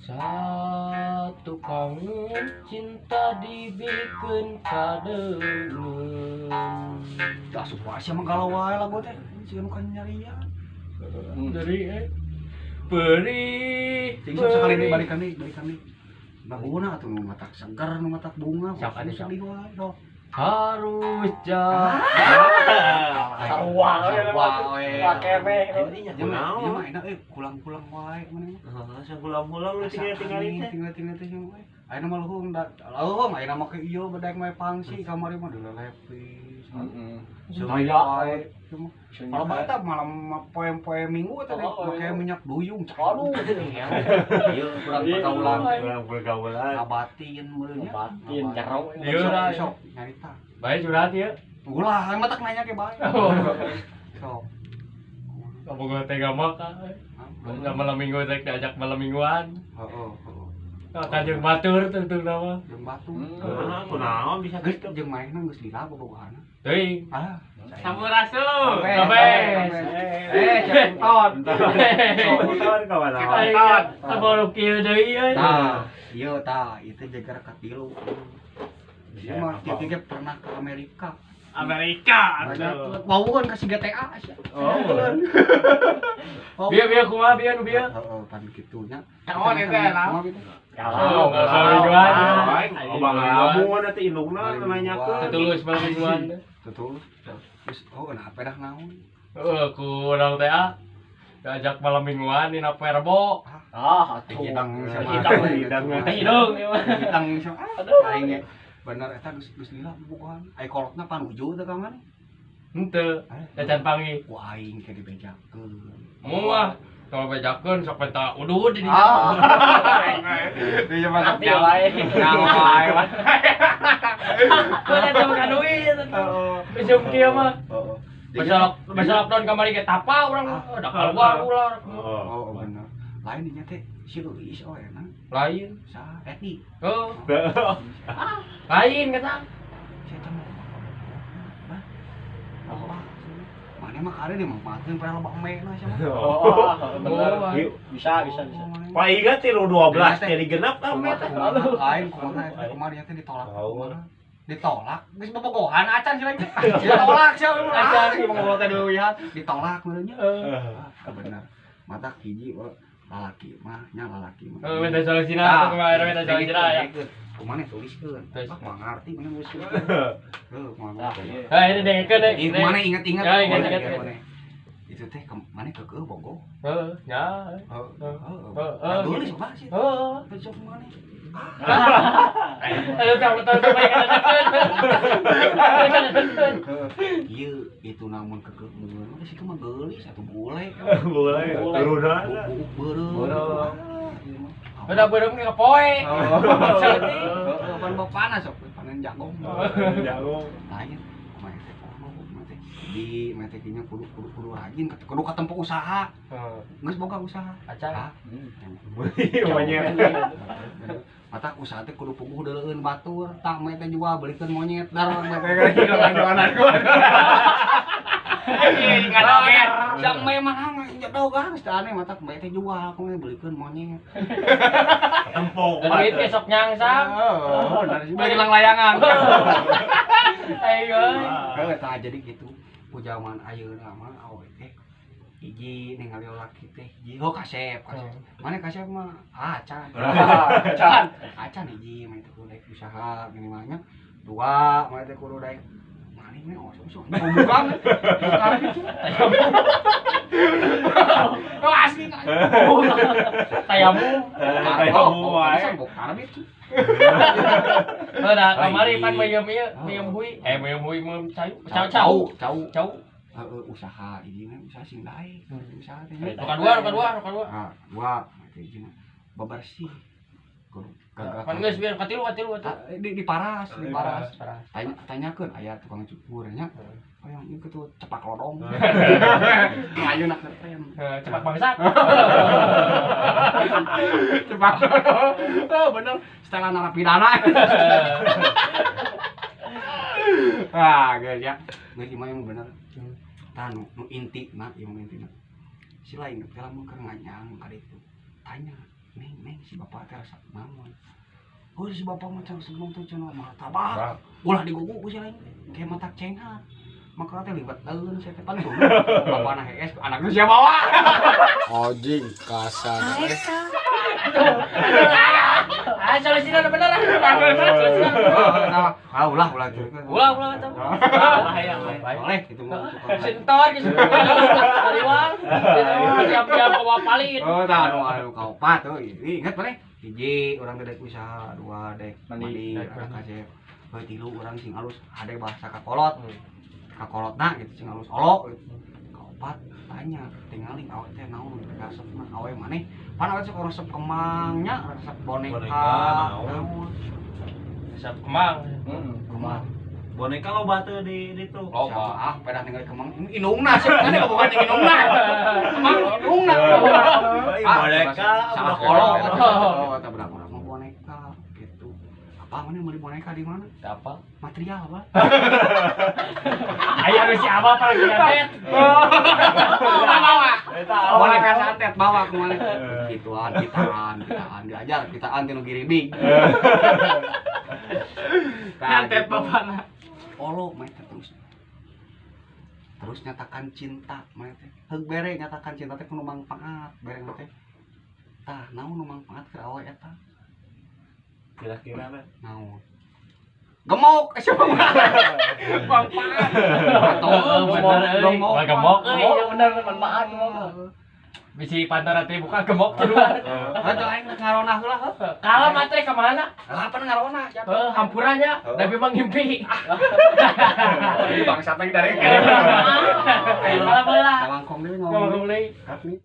Satu kangen cinta dibikin kadengen. Tak suka sih emang kalau wae lagu teh sieun kan nyarian. Dari perih. Ting sekali deui balikan deui. Baguna atuh nu matak segar nu matak bunga. Sok anu, sok. sedih wae dong. Harus jalan. Sarua we. Pakeme. Ieu mah enak kulang-kulang wae mana mah. Sakulang-kulang lu tinggal-tinggalin teh. Tinggal teh jeung wae. Ayeuna mah luhung ayeuna mah ke ieu bedaek mah pangsi kamari mah dilelepi. Supaya wae. Kalau batak malam poem-poem minggu teh make minyak duyung. Aduh, Ieu kurang pergaulan. kurang pergaulan. Ngabatin meureun nya. Batin jaro. Ieu lah. Sok nyarita. baik curhat ya. Ulah, yang matak nanya ke bae. Sok. Kamu gak tega makan. Nggak malam minggu rek diajak malam mingguan. Heeh. Kanjeng batur tentu nama. Jeung batu. Kunaon bisa Geus gitu. jeung maenna geus lila bobogohana. Teuing. Ah. Sampurasun. Kabeh. Centon. Tonton kawan Aing sabaru kieu deui euy. Tah, ieu tah, itu jagar katilu. Ieu mah titik pernah ke Amerika. Amerika. Mau kan kasih GTA sia. Biar kumaha biar nu biar. Heeh, pan kitunya. Naon eta lah? Oh, nggak usah mingguan. Obang lamun nanti indungna nanyakeun. Tetulus malam mingguan. Betul. Terus kenapa dah naon? Kurang teh ah. Diajak malam mingguan di Naperbo. Teh hidang sama Hidang. Hidung ieu mah. hidang sama. Aing ge bener eta geus lila bobogohan. Ai kolotna panuju teh kangen. Henteu. Dacan pangi. Ku aing ke dibejakeun. Muah. Kalau bejakeun sok penta udud di dinya. Dia mah Ya wae. wae. Kalau ada makan duit. Besok kieu mah. Heeh. Besok lockdown kamari ge tapa urang da keluar ular. Oh, bener. Lain dinya teh si Luis enak. Lain. Sa Eti. Oh. Lain kata. Si eta mah. Bah. Mana mah kare dia mah matiin pernah loba emena sia mah. Bener. Bisa. Pak ingat 12 jadi genap Kumaha teh. lain kumaha kemarin teh ditolak. Ditolak, geus bobogohan acan sih lagi. Ditolak sih acan ieu mah ngobrol teh leuwihan. Ditolak meureun nya. Bener. Mata hiji lalaki mah nya lalaki mah. Minta solusina kemarin minta solusina ya. Kumaha tuliskeun. Mah ngarti mana geus. Moal. Ini dengekeun deh. Kumaha ingat-ingat. Ya, ingat-ingat. Itu teh mana kekeuh bogo. Heeh, ya. Tulis coba sih. Heeh. Besok mana? Ayo kamu tahu Iya, itu namun kekeuh meureun geus itu mah geulis atuh bule. Boleh. Turunana. Beureum. Udah belum ke poe. Pan bapana sok panen jagung. Jago. Lain kumaha teh mate di mate kinya kudu rajin kudu katempo usaha. Geus boga usaha. Acan. Monyet. Mata usaha teh kudu puguh deuleun batur, tah mah teh jual belikeun monyet dar mah teh kanjuanan gua. Ngadoger. Sang mah mah jodoh kan geus aneh mata mah teh jual aku belikeun monyet. Tempo. Dan itu besok nyangsang. Oh, dari bagi lang layangan. Ayo. Heeh, tah jadi kitu. Ku zaman ayeuna mah awe teh hiji ningali laki teh hiji kasep. Mana kasep mah acan. Acan hiji mah teh kudu daek usaha gini mah nya. Dua mah teh kudu daek mani mah osong-osong. Bukan. Oh asli kan. Tayamu. Wae. Bukan itu. Udah kamari pan mayem hui. Mayem hui mem cau. Usaha ini mah usaha sing daek. Usaha teh. Roka dua. Ah, dua teh jeung bebersih. Pan geus biar katilu. Di paras. Tanyakeun aya tukang cukur nya. Yang itu tuh cepak lodong. Ayeuna keren. Cepak bangsat. Cepak lodong. Oh bener, setelan narapidana. Guys ya. Geus ieu mah yang bener. Tah nu inti na, ieu intina. Si lain teh lamun keur nganyang ka ditu. Tanya, Neng si bapak teh resep naon. Oh si bapak macam sebelum tuh cenah martabak. Ulah diguguk ku si lain kayak matak cenah. Maka teh libat eun saya teh pantu. Bapana hees anaknya sia bawa. Ojing kasar. Ah, solusinya bener. Ulah Ulah tuh. Bahaya. boleh itu mah. Sentor gitu. Riwal. Siap-siap bawa palit. Oh, anu kaopat tuh. Ingat mana? Hiji urang teh dek usaha, dua dek mandi, ada kasep. Heuh tilu urang sing alus ade bahasa kakolot. Kakolotna gitu sing alus olok gitu. Kaopat tanya, tinggalin awet teh naon resepna awe maneh. Pan awet sok resep kemangnya, resep boneka. Naon? Resep kemang. Kemang. Boneka lo batu di itu. Siapa? Pedah tinggal kemang. Inungna sih, kan bukan inungna. Kemang inungna. Boneka Salah kolot. Oh, tak benar mau boneka gitu. Apa mana beli boneka di mana? Siapa? Material apa? Aya si apa lagi santet. Bawa. Boneka santet bawa ke mana? Gituan, kitaan diajar, kitaan tinu giribing. Santet bapana. Olo main terus nyatakan cinta main teh. Heug bere nyatakan cinta teh kudu mangpaat bere teh. Tah naon nu mangpaat keur awe eta? Kira-kira mah. Naon? Gemuk siapa mangpaat. Gemuk euy, bener manfaat gemuk. Bisi pantara teh buka gemuk di luar. Atuh aing ngaronah heula heuh. Kalau matre ke mana? Apa ngaronah nya? Hampurannya, tapi mengimpi. Bangsa teh dari Ayo lah. Langkong deui Ngomong ngomong. deui. Kat nih.